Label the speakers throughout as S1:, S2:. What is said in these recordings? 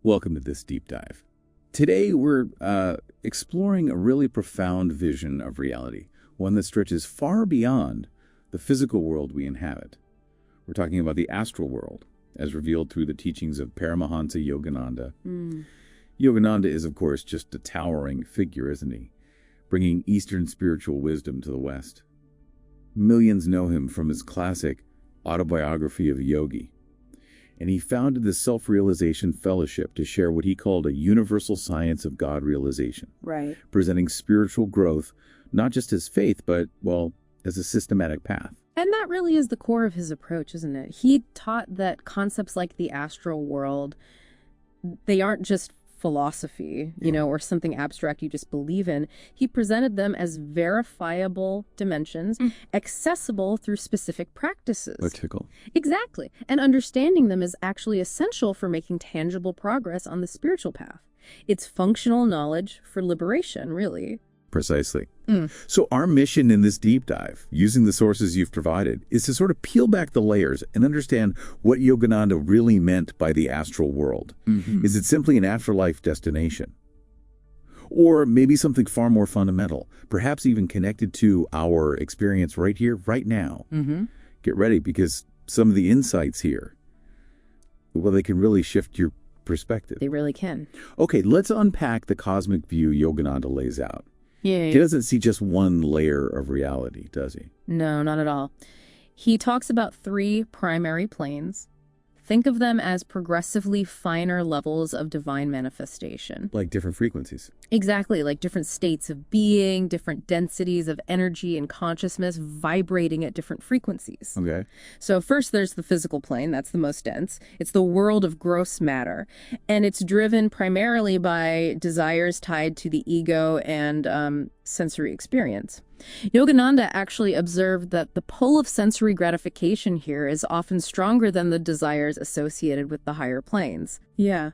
S1: Welcome to this deep dive. Today we're exploring a really profound vision of reality, one that stretches far beyond the physical world we inhabit. We're talking about the astral world, as revealed through the teachings of Paramahansa Yogananda. Yogananda is, of course, just a towering figure, isn't he? Bringing Eastern spiritual wisdom to the West. Millions know him from his classic Autobiography of a Yogi. And he founded the Self-Realization Fellowship to share what he called a universal science of God realization.
S2: Right.
S1: Presenting spiritual growth, not just as faith, but, well, as a systematic path.
S2: And that really is the core of his approach, isn't it? He taught that concepts like the astral world, they aren't just philosophy, or something abstract you just believe in. He presented them as verifiable dimensions, accessible through specific practices.
S1: Practical.
S2: Exactly. And understanding them is actually essential for making tangible progress on the spiritual path. It's functional knowledge for liberation, really.
S1: Precisely. So our mission in this deep dive, using the sources you've provided, is to sort of peel back the layers and understand what Yogananda really meant by the astral world. Is it simply an afterlife destination? Or maybe something far more fundamental, perhaps even connected to our experience right here, right now? Get ready, because some of the insights here, well, they can really shift your perspective.
S2: They really can.
S1: Okay, let's unpack the cosmic view Yogananda lays out.
S2: Yeah.
S1: He doesn't see just one layer of reality, does he?
S2: No, not at all. He talks about 3 primary planes. Think of them as progressively finer levels of divine manifestation.
S1: Like different frequencies.
S2: Exactly, like different states of being, different densities of energy and consciousness vibrating at different frequencies.
S1: Okay.
S2: So first there's the physical plane, that's the most dense. It's the world of gross matter, and it's driven primarily by desires tied to the ego and sensory experience. Yogananda actually observed that the pull of sensory gratification here is often stronger than the desires associated with the higher planes. Yeah.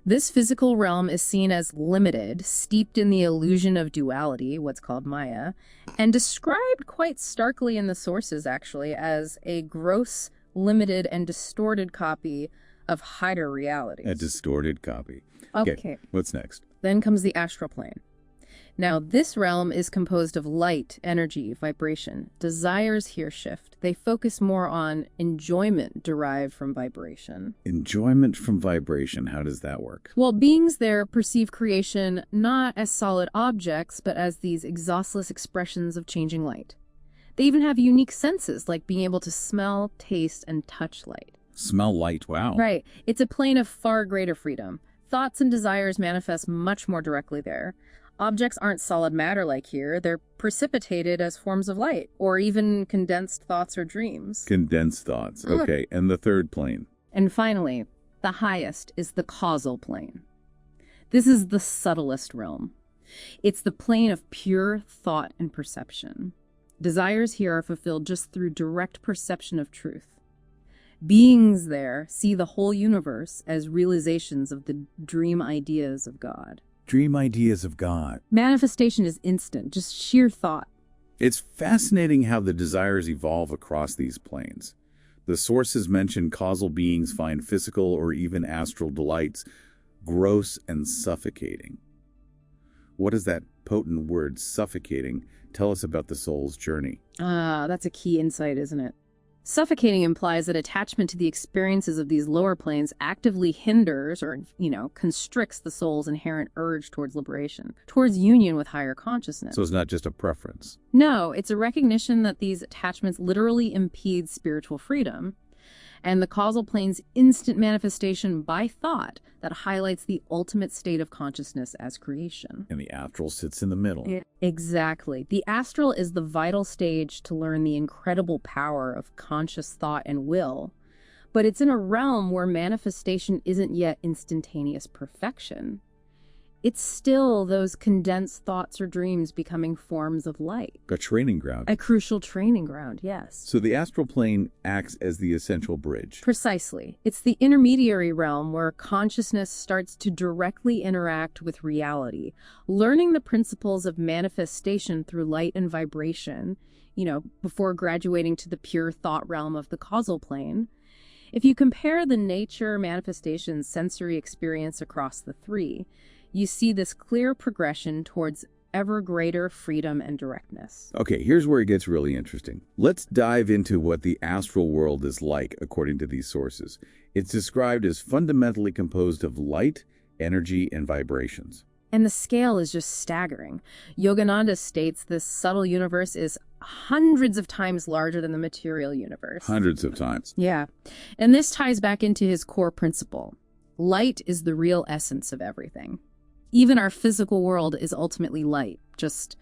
S2: This physical realm is seen as limited, steeped in the illusion of duality, what's called Maya, and described quite starkly in the sources, actually, as a gross, limited, and distorted copy of higher realities.
S1: A distorted copy.
S2: Okay.
S1: What's next?
S2: Then comes the astral plane. Now, this realm is composed of light, energy, vibration. Desires here shift. They focus more on enjoyment derived from vibration.
S1: Enjoyment from vibration. How does that work?
S2: Well, beings there perceive creation not as solid objects, but as these exhaustless expressions of changing light. They even have unique senses, like being able to smell, taste, and touch light.
S1: Smell light, wow.
S2: Right. It's a plane of far greater freedom. Thoughts and desires manifest much more directly there. Objects aren't solid matter like here. They're precipitated as forms of light, or even condensed thoughts or dreams.
S1: Condensed thoughts. Okay, and the third plane?
S2: And finally, the highest is the causal plane. This is the subtlest realm. It's the plane of pure thought and perception. Desires here are fulfilled just through direct perception of truth. Beings there see the whole universe as realizations of the dream ideas of God.
S1: Dream ideas of God.
S2: Manifestation is instant, just sheer thought.
S1: It's fascinating how the desires evolve across these planes. The sources mention causal beings find physical or even astral delights gross and suffocating. What does that potent word, suffocating, tell us about the soul's journey?
S2: That's a key insight, isn't it? Suffocating implies that attachment to the experiences of these lower planes actively hinders or, constricts the soul's inherent urge towards liberation, towards union with higher consciousness.
S1: So it's not just a preference.
S2: No, it's a recognition that these attachments literally impede spiritual freedom. And the causal plane's instant manifestation by thought that highlights the ultimate state of consciousness as creation.
S1: And the astral sits in the middle.
S2: Exactly. The astral is the vital stage to learn the incredible power of conscious thought and will, but it's in a realm where manifestation isn't yet instantaneous perfection. It's still those condensed thoughts or dreams becoming forms of light.
S1: A training ground.
S2: A crucial training ground, yes.
S1: So the astral plane acts as the essential bridge.
S2: Precisely. It's the intermediary realm where consciousness starts to directly interact with reality, learning the principles of manifestation through light and vibration, before graduating to the pure thought realm of the causal plane. If you compare the nature, manifestation, sensory experience across the three, you see this clear progression towards ever greater freedom and directness.
S1: Okay, here's where it gets really interesting. Let's dive into what the astral world is like according to these sources. It's described as fundamentally composed of light, energy, and vibrations.
S2: And the scale is just staggering. Yogananda states this subtle universe is hundreds of times larger than the material universe.
S1: Hundreds of times.
S2: Yeah. And this ties back into his core principle. Light is the real essence of everything. Even our physical world is ultimately light, just,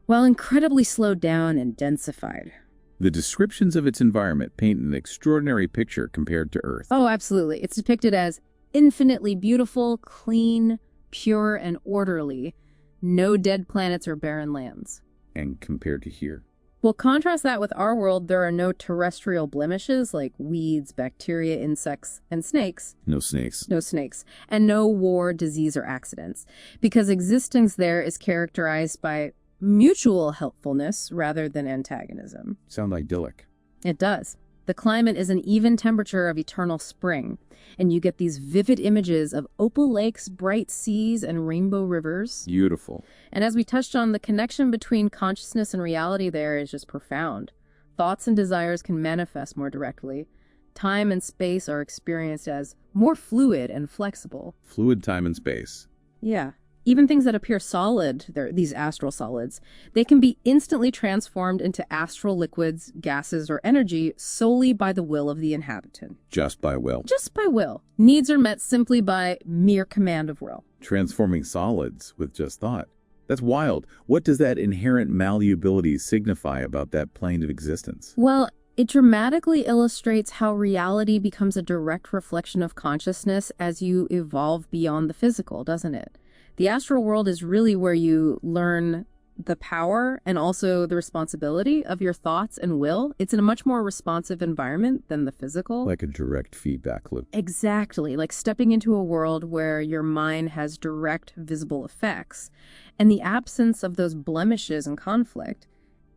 S2: well, incredibly slowed down and densified.
S1: The descriptions of its environment paint an extraordinary picture compared to Earth.
S2: Oh, absolutely. It's depicted as infinitely beautiful, clean, pure, and orderly. No dead planets or barren lands.
S1: And compared to here?
S2: Well, contrast that with our world. There are no terrestrial blemishes like weeds, bacteria, insects, and snakes.
S1: No snakes.
S2: No snakes. And no war, disease, or accidents. Because existence there is characterized by mutual helpfulness rather than antagonism.
S1: Sound idyllic.
S2: It does. The climate is an even temperature of eternal spring, and you get these vivid images of opal lakes, bright seas, and rainbow rivers.
S1: Beautiful.
S2: And as we touched on, the connection between consciousness and reality there is just profound. Thoughts and desires can manifest more directly. Time and space are experienced as more fluid and flexible.
S1: Fluid time and space.
S2: Yeah. Even things that appear solid, these astral solids, they can be instantly transformed into astral liquids, gases, or energy solely by the will of the inhabitant.
S1: Just by will.
S2: Just by will. Needs are met simply by mere command of will.
S1: Transforming solids with just thought. That's wild. What does that inherent malleability signify about that plane of existence?
S2: Well, it dramatically illustrates how reality becomes a direct reflection of consciousness as you evolve beyond the physical, doesn't it? The astral world is really where you learn the power and also the responsibility of your thoughts and will. It's in a much more responsive environment than the physical.
S1: Like a direct feedback loop.
S2: Exactly. Like stepping into a world where your mind has direct visible effects. And the absence of those blemishes and conflict,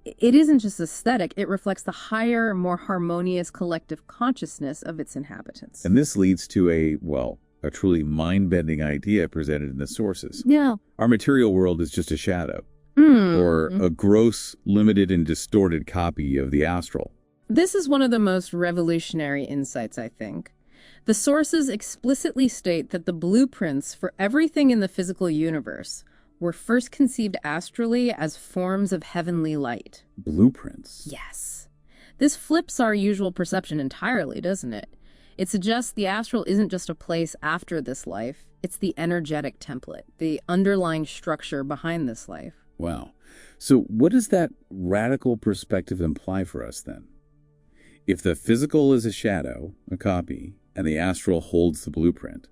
S2: it isn't just aesthetic. It reflects the higher, more harmonious collective consciousness of its inhabitants.
S1: And this leads to a truly mind-bending idea presented in the sources.
S2: Yeah.
S1: Our material world is just a shadow, or a gross, limited, and distorted copy of the astral.
S2: This is one of the most revolutionary insights, I think. The sources explicitly state that the blueprints for everything in the physical universe were first conceived astrally as forms of heavenly light.
S1: Blueprints?
S2: Yes. This flips our usual perception entirely, doesn't it? It suggests the astral isn't just a place after this life, it's the energetic template, the underlying structure behind this life.
S1: Wow. So what does that radical perspective imply for us then? If the physical is a shadow, a copy, and the astral holds the blueprint,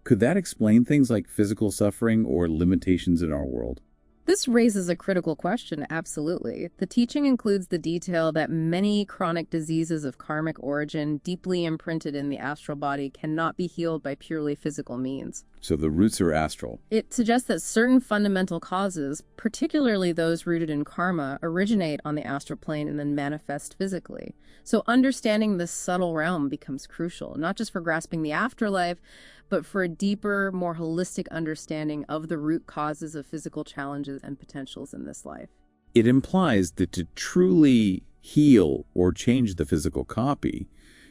S1: could that explain things like physical suffering or limitations in our world?
S2: This raises a critical question, absolutely. The teaching includes the detail that many chronic diseases of karmic origin, deeply imprinted in the astral body, cannot be healed by purely physical means.
S1: So the roots are astral.
S2: It suggests that certain fundamental causes, particularly those rooted in karma, originate on the astral plane and then manifest physically. So understanding this subtle realm becomes crucial, not just for grasping the afterlife, but for a deeper, more holistic understanding of the root causes of physical challenges and potentials in this life.
S1: It implies that to truly heal or change the physical copy,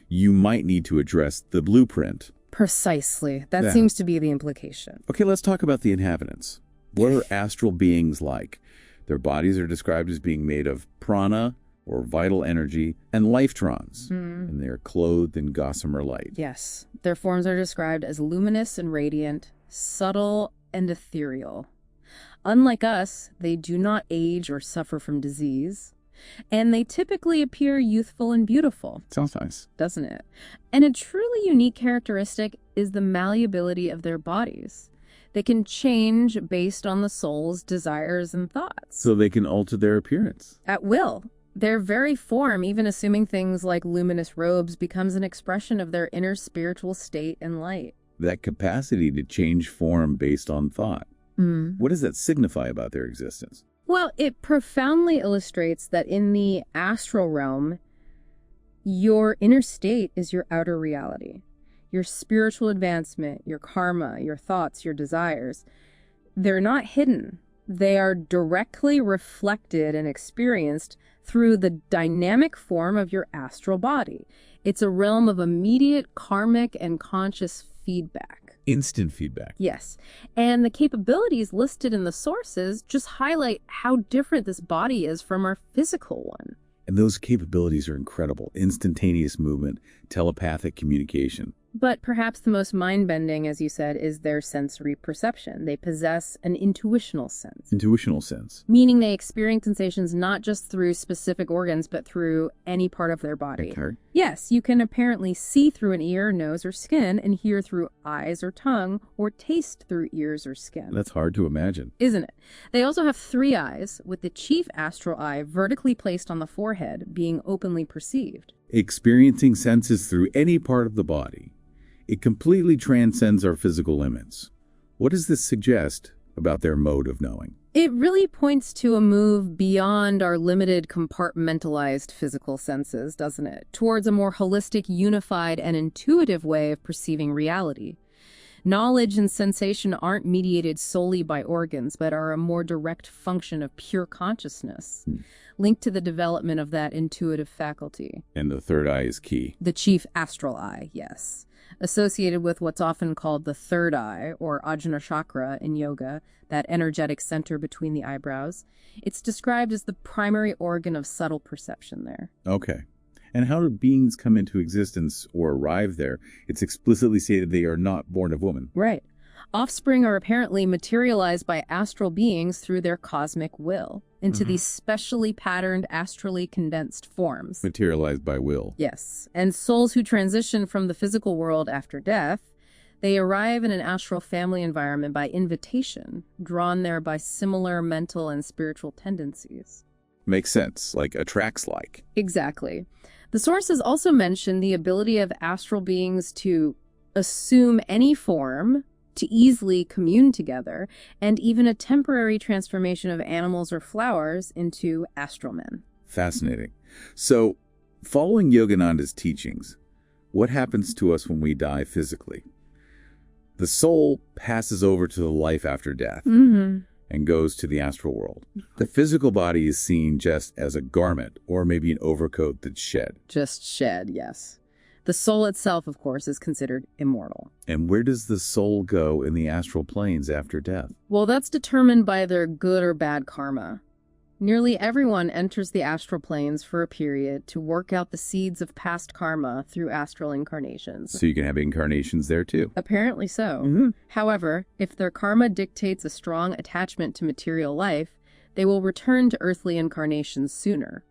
S1: you might need to address the blueprint.
S2: Precisely. That seems to be the implication.
S1: Okay, let's talk about the inhabitants. What are astral beings like? Their bodies are described as being made of prana, or vital energy, and lifetrons, and they are clothed in gossamer light.
S2: Yes. Their forms are described as luminous and radiant, subtle and ethereal. Unlike us, they do not age or suffer from disease, and they typically appear youthful and beautiful.
S1: Sounds nice.
S2: Doesn't it? And a truly unique characteristic is the malleability of their bodies. They can change based on the soul's desires and thoughts.
S1: So they can alter their appearance.
S2: At will. Their very form, even assuming things like luminous robes, becomes an expression of their inner spiritual state and light.
S1: That capacity to change form based on thought. What does that signify about their existence?
S2: Well, it profoundly illustrates that in the astral realm, Your inner state is your outer reality. Your spiritual advancement, your karma, your thoughts, your desires, they're not hidden. They are directly reflected and experienced through the dynamic form of your astral body. It's a realm of immediate karmic and conscious feedback.
S1: Instant feedback.
S2: Yes. And the capabilities listed in the sources just highlight how different this body is from our physical one.
S1: And those capabilities are incredible. Instantaneous movement, telepathic communication.
S2: But perhaps the most mind-bending, as you said, is their sensory perception. They possess an intuitional sense.
S1: Intuitional sense.
S2: Meaning they experience sensations not just through specific organs, but through any part of their body.
S1: Okay.
S2: Yes, you can apparently see through an ear, nose, or skin, and hear through eyes or tongue, or taste through ears or skin.
S1: That's hard to imagine.
S2: Isn't it? They also have 3 eyes, with the chief astral eye vertically placed on the forehead, being openly perceived.
S1: Experiencing senses through any part of the body. It completely transcends our physical limits. What does this suggest about their mode of knowing?
S2: It really points to a move beyond our limited compartmentalized physical senses, doesn't it? Towards a more holistic, unified, and intuitive way of perceiving reality. Knowledge and sensation aren't mediated solely by organs, but are a more direct function of pure consciousness, linked to the development of that intuitive faculty.
S1: And the third eye is key.
S2: The chief astral eye, yes. Associated with what's often called the third eye, or Ajna chakra in yoga, that energetic center between the eyebrows. It's described as the primary organ of subtle perception there.
S1: Okay. And how do beings come into existence or arrive there? It's explicitly stated they are not born of woman.
S2: Right. Offspring are apparently materialized by astral beings through their cosmic will into these specially patterned, astrally condensed forms.
S1: Materialized by will.
S2: Yes. And souls who transition from the physical world after death, they arrive in an astral family environment by invitation, drawn there by similar mental and spiritual tendencies.
S1: Makes sense, like attracts like.
S2: Exactly. The sources also mention the ability of astral beings to assume any form, to easily commune together, and even a temporary transformation of animals or flowers into astral men.
S1: Fascinating. So, following Yogananda's teachings, what happens to us when we die physically? The soul passes over to the life after death and goes to the astral world. The physical body is seen just as a garment or maybe an overcoat that's shed.
S2: Just shed, yes. The soul itself, of course, is considered immortal.
S1: And where does the soul go in the astral planes after death?
S2: Well, that's determined by their good or bad karma. Nearly everyone enters the astral planes for a period to work out the seeds of past karma through astral incarnations.
S1: So you can have incarnations there too.
S2: Apparently so. However, if their karma dictates a strong attachment to material life, they will return to earthly incarnations sooner.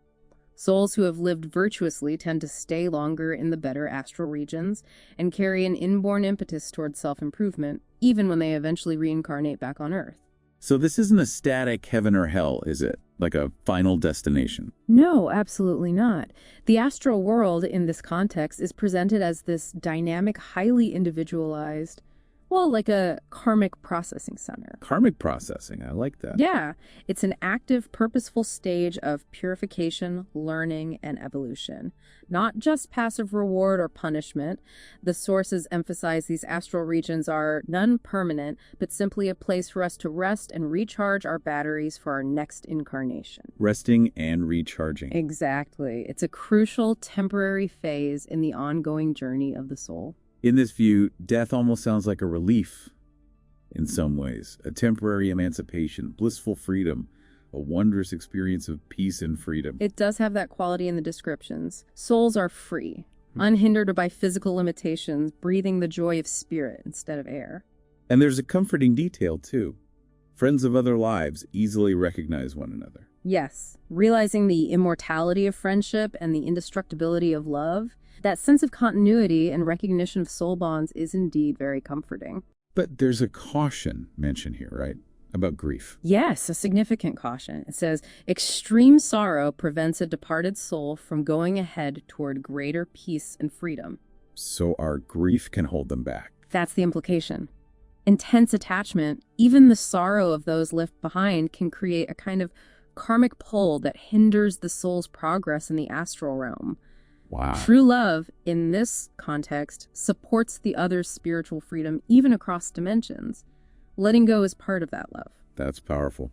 S2: Souls who have lived virtuously tend to stay longer in the better astral regions and carry an inborn impetus towards self-improvement, even when they eventually reincarnate back on Earth.
S1: So this isn't a static heaven or hell, is it? Like a final destination?
S2: No, absolutely not. The astral world in this context is presented as this dynamic, highly individualized, well, like a karmic processing center.
S1: Karmic processing, I like that.
S2: Yeah, it's an active, purposeful stage of purification, learning, and evolution. Not just passive reward or punishment. The sources emphasize these astral regions are none permanent, but simply a place for us to rest and recharge our batteries for our next incarnation.
S1: Resting and recharging.
S2: Exactly. It's a crucial temporary phase in the ongoing journey of the soul.
S1: In this view, death almost sounds like a relief in some ways, a temporary emancipation, blissful freedom, a wondrous experience of peace and freedom.
S2: It does have that quality in the descriptions. Souls are free, unhindered by physical limitations, breathing the joy of spirit instead of air.
S1: And there's a comforting detail, too. Friends of other lives easily recognize one another.
S2: Yes, realizing the immortality of friendship and the indestructibility of love, that sense of continuity and recognition of soul bonds is indeed very comforting.
S1: But there's a caution mentioned here, right? About grief.
S2: Yes, a significant caution. It says, extreme sorrow prevents a departed soul from going ahead toward greater peace and freedom.
S1: So our grief can hold them back.
S2: That's the implication. Intense attachment, even the sorrow of those left behind, can create a kind of karmic pull that hinders the soul's progress in the astral realm.
S1: Wow.
S2: True love, in this context, supports the other's spiritual freedom even across dimensions. Letting go is part of that love.
S1: That's powerful.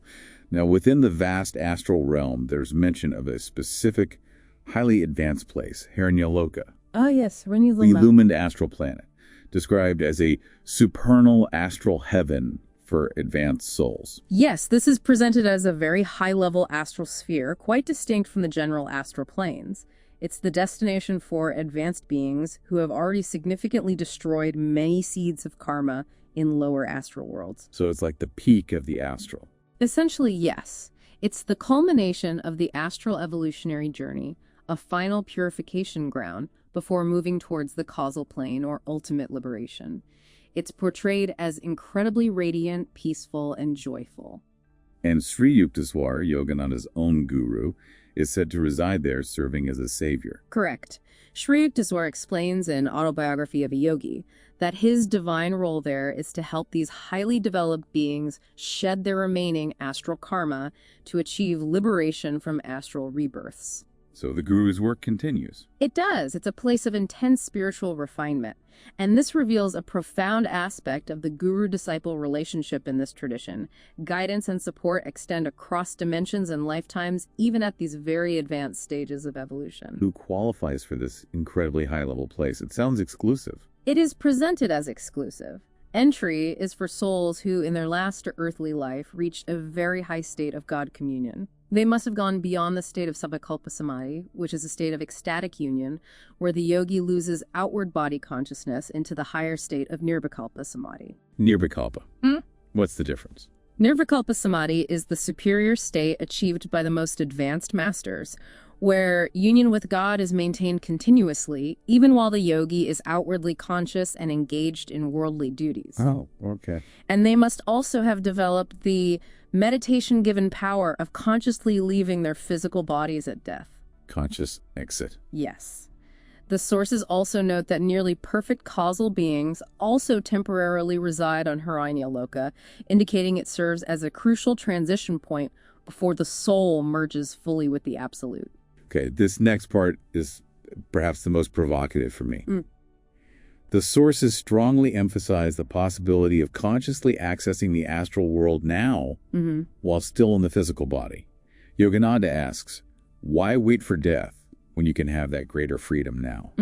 S1: Now, within the vast astral realm, there's mention of a specific, highly advanced place, Hiranyaloka,
S2: Ah, yes,
S1: the illumined astral planet, described as a supernal astral heaven for advanced souls.
S2: Yes, this is presented as a very high-level astral sphere, quite distinct from the general astral planes. It's the destination for advanced beings who have already significantly destroyed many seeds of karma in lower astral worlds.
S1: So it's like the peak of the astral.
S2: Essentially, yes. It's the culmination of the astral evolutionary journey, a final purification ground before moving towards the causal plane or ultimate liberation. It's portrayed as incredibly radiant, peaceful, and joyful.
S1: And Sri Yukteswar, Yogananda's own guru, is said to reside there serving as a savior.
S2: Correct. Sri Yukteswar explains in Autobiography of a Yogi that his divine role there is to help these highly developed beings shed their remaining astral karma to achieve liberation from astral rebirths.
S1: So the guru's work continues.
S2: It does. It's a place of intense spiritual refinement. And this reveals a profound aspect of the guru-disciple relationship in this tradition. Guidance and support extend across dimensions and lifetimes, even at these very advanced stages of evolution.
S1: Who qualifies for this incredibly high-level place? It sounds exclusive.
S2: It is presented as exclusive. Entry is for souls who, in their last earthly life, reached a very high state of God communion. They must have gone beyond the state of Sabbakalpa Samadhi, which is a state of ecstatic union, where the yogi loses outward body consciousness into the higher state of Nirvikalpa Samadhi.
S1: Nirvikalpa. What's the difference?
S2: Nirvikalpa Samadhi is the superior state achieved by the most advanced masters, where union with God is maintained continuously, even while the yogi is outwardly conscious and engaged in worldly duties.
S1: Oh, okay.
S2: And they must also have developed the meditation-given power of consciously leaving their physical bodies at death.
S1: Conscious exit.
S2: Yes. The sources also note that nearly perfect causal beings also temporarily reside on Hiranyaloka, indicating it serves as a crucial transition point before the soul merges fully with the Absolute.
S1: Okay, this next part is perhaps the most provocative for me. The sources strongly emphasize the possibility of consciously accessing the astral world now while still in the physical body. Yogananda asks, why wait for death when you can have that greater freedom now?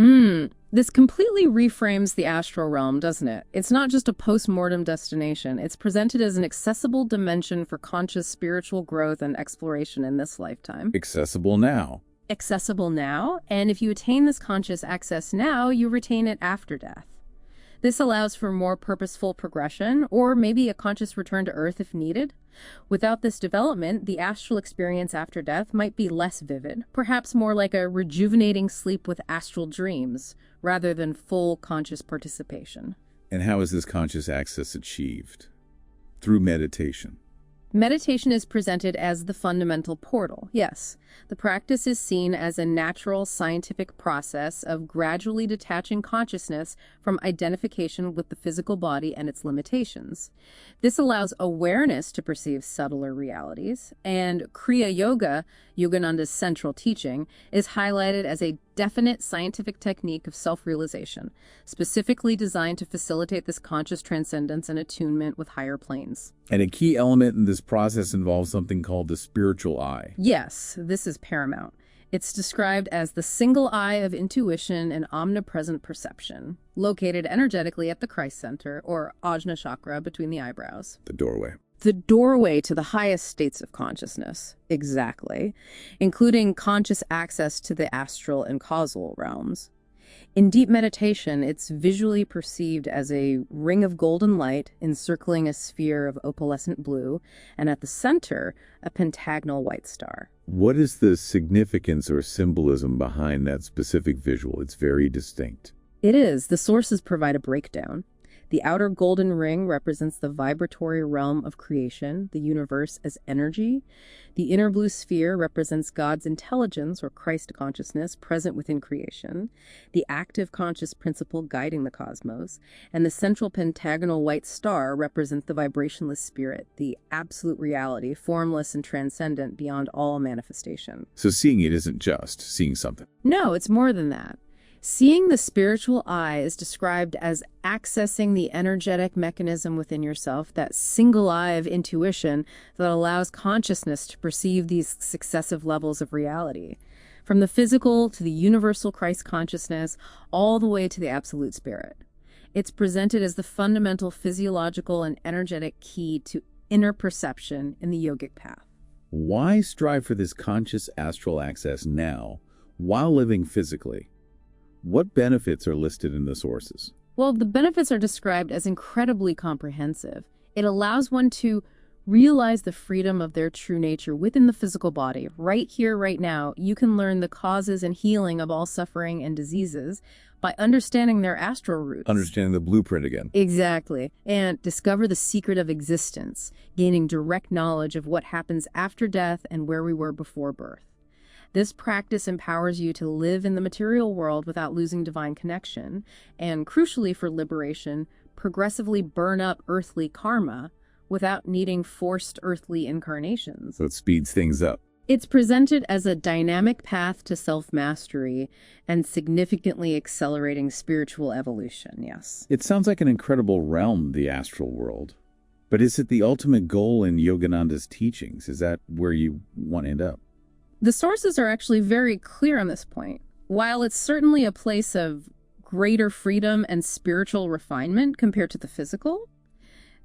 S2: This completely reframes the astral realm, doesn't it? It's not just a post-mortem destination. It's presented as an accessible dimension for conscious spiritual growth and exploration in this lifetime.
S1: Accessible now.
S2: Accessible now, and if you attain this conscious access now, you retain it after death. This allows for more purposeful progression, or maybe a conscious return to Earth if needed. Without this development, the astral experience after death might be less vivid, perhaps more like a rejuvenating sleep with astral dreams, rather than full conscious participation.
S1: And how is this conscious access achieved? Through meditation.
S2: Meditation is presented as the fundamental portal, yes. The practice is seen as a natural scientific process of gradually detaching consciousness from identification with the physical body and its limitations. This allows awareness to perceive subtler realities, and Kriya Yoga, Yogananda's central teaching, is highlighted as a definite scientific technique of self-realization, specifically designed to facilitate this conscious transcendence and attunement with higher planes.
S1: And a key element in this process involves something called the spiritual eye.
S2: Yes, this is paramount. It's described as the single eye of intuition and omnipresent perception, located energetically at the Christ center, or Ajna chakra, between the eyebrows.
S1: The doorway.
S2: The doorway to the highest states of consciousness, exactly, including conscious access to the astral and causal realms. In deep meditation, it's visually perceived as a ring of golden light encircling a sphere of opalescent blue, and at the center, a pentagonal white star.
S1: What is the significance or symbolism behind that specific visual? It's very distinct.
S2: It is. The sources provide a breakdown. The outer golden ring represents the vibratory realm of creation, the universe as energy. The inner blue sphere represents God's intelligence or Christ consciousness present within creation, the active conscious principle guiding the cosmos, and the central pentagonal white star represents the vibrationless spirit, the absolute reality, formless and transcendent beyond all manifestation.
S1: So seeing it isn't just seeing something.
S2: No, it's more than that. Seeing the spiritual eye is described as accessing the energetic mechanism within yourself, that single eye of intuition that allows consciousness to perceive these successive levels of reality, from the physical to the universal Christ consciousness, all the way to the absolute spirit. It's presented as the fundamental physiological and energetic key to inner perception in the yogic path.
S1: Why strive for this conscious astral access now while living physically? What benefits are listed in the sources?
S2: Well, the benefits are described as incredibly comprehensive. It allows one to realize the freedom of their true nature within the physical body. Right here, right now, you can learn the causes and healing of all suffering and diseases by understanding their astral roots.
S1: Understanding the blueprint again.
S2: Exactly. And discover the secret of existence, gaining direct knowledge of what happens after death and where we were before birth. This practice empowers you to live in the material world without losing divine connection, and crucially for liberation, progressively burn up earthly karma without needing forced earthly incarnations.
S1: So it speeds things up.
S2: It's presented as a dynamic path to self-mastery and significantly accelerating spiritual evolution, yes.
S1: It sounds like an incredible realm, the astral world. But is it the ultimate goal in Yogananda's teachings? Is that where you want to end up?
S2: The sources are actually very clear on this point. While it's certainly a place of greater freedom and spiritual refinement compared to the physical,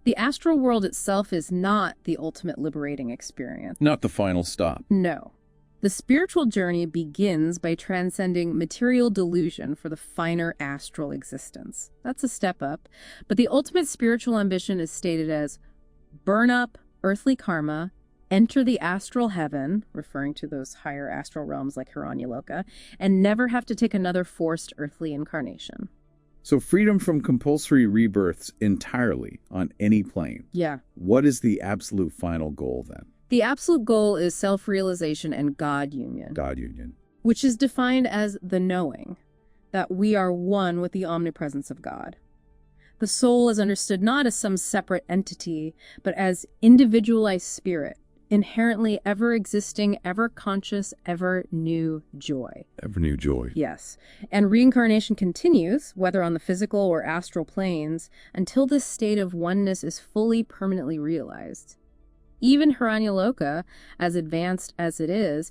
S2: the astral world itself is not the ultimate liberating experience.
S1: Not the final stop.
S2: No. The spiritual journey begins by transcending material delusion for the finer astral existence. That's a step up, but the ultimate spiritual ambition is stated as burn up earthly karma, enter the astral heaven, referring to those higher astral realms like Hiranyaloka, and never have to take another forced earthly incarnation.
S1: So freedom from compulsory rebirths entirely on any plane.
S2: Yeah.
S1: What is the absolute final goal then?
S2: The absolute goal is self-realization and God union.
S1: God union.
S2: Which is defined as the knowing, that we are one with the omnipresence of God. The soul is understood not as some separate entity, but as individualized spirit, inherently ever-existing, ever-conscious, ever-new joy.
S1: Ever-new joy.
S2: Yes. And reincarnation continues, whether on the physical or astral planes, until this state of oneness is fully permanently realized. Even Hiranyaloka, as advanced as it is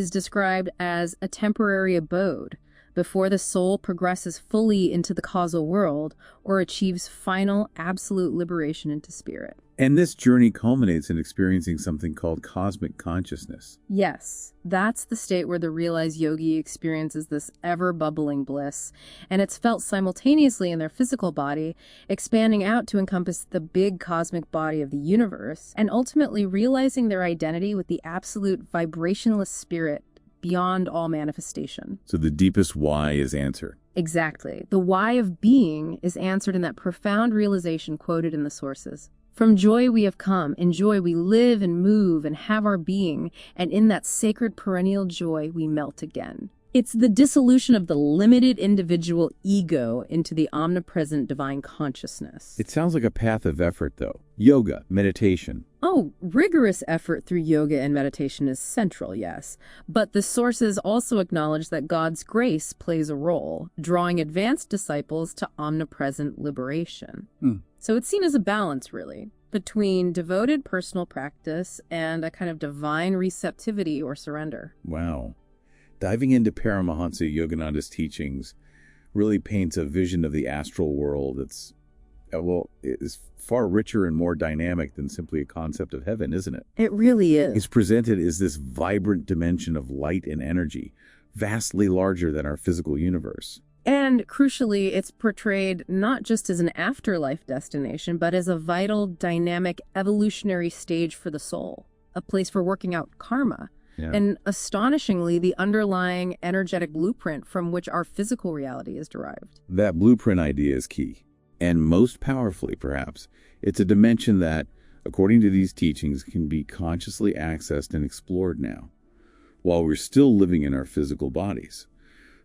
S2: described as a temporary abode before the soul progresses fully into the causal world or achieves final absolute liberation into spirit.
S1: And this journey culminates in experiencing something called cosmic consciousness.
S2: Yes, that's the state where the realized yogi experiences this ever-bubbling bliss, and it's felt simultaneously in their physical body, expanding out to encompass the big cosmic body of the universe, and ultimately realizing their identity with the absolute vibrationless spirit beyond all manifestation.
S1: So the deepest why is answered.
S2: Exactly. The why of being is answered in that profound realization quoted in the sources. From joy we have come, in joy we live and move and have our being, and in that sacred perennial joy we melt again. It's the dissolution of the limited individual ego into the omnipresent divine consciousness.
S1: It sounds like a path of effort, though. Yoga, meditation.
S2: Oh, rigorous effort through yoga and meditation is central, yes. But the sources also acknowledge that God's grace plays a role, drawing advanced disciples to omnipresent liberation. So it's seen as a balance, really, between devoted personal practice and a kind of divine receptivity or surrender.
S1: Wow. Diving into Paramahansa Yogananda's teachings really paints a vision of the astral world that's, is far richer and more dynamic than simply a concept of heaven, isn't it?
S2: It really is.
S1: It's presented as this vibrant dimension of light and energy, vastly larger than our physical universe.
S2: And crucially, it's portrayed not just as an afterlife destination, but as a vital, dynamic, evolutionary stage for the soul, a place for working out karma.
S1: Yeah.
S2: And astonishingly, the underlying energetic blueprint from which our physical reality is derived.
S1: That blueprint idea is key. And most powerfully, perhaps, it's a dimension that, according to these teachings, can be consciously accessed and explored now, while we're still living in our physical bodies,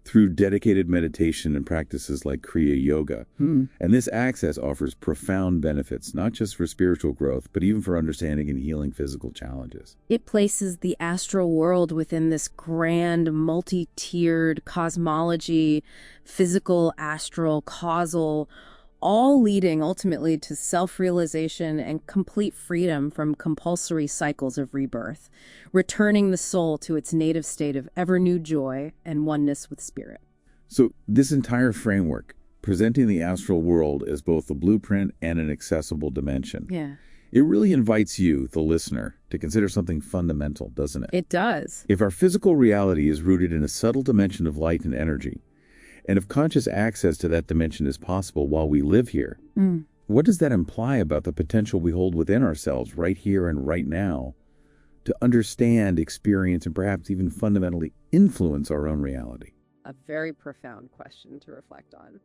S1: through dedicated meditation and practices like Kriya Yoga. And this access offers profound benefits, not just for spiritual growth, but even for understanding and healing physical challenges.
S2: It places the astral world within this grand, multi-tiered cosmology, physical, astral, causal, all leading ultimately to self-realization and complete freedom from compulsory cycles of rebirth, returning the soul to its native state of ever-new joy and oneness with spirit.
S1: So this entire framework, presenting the astral world as both a blueprint and an accessible dimension, it really invites you, the listener, to consider something fundamental, doesn't it?
S2: It does.
S1: If our physical reality is rooted in a subtle dimension of light and energy, and if conscious access to that dimension is possible while we live here, what does that imply about the potential we hold within ourselves right here and right now to understand, experience, and perhaps even fundamentally influence our own reality?
S2: A very profound question to reflect on.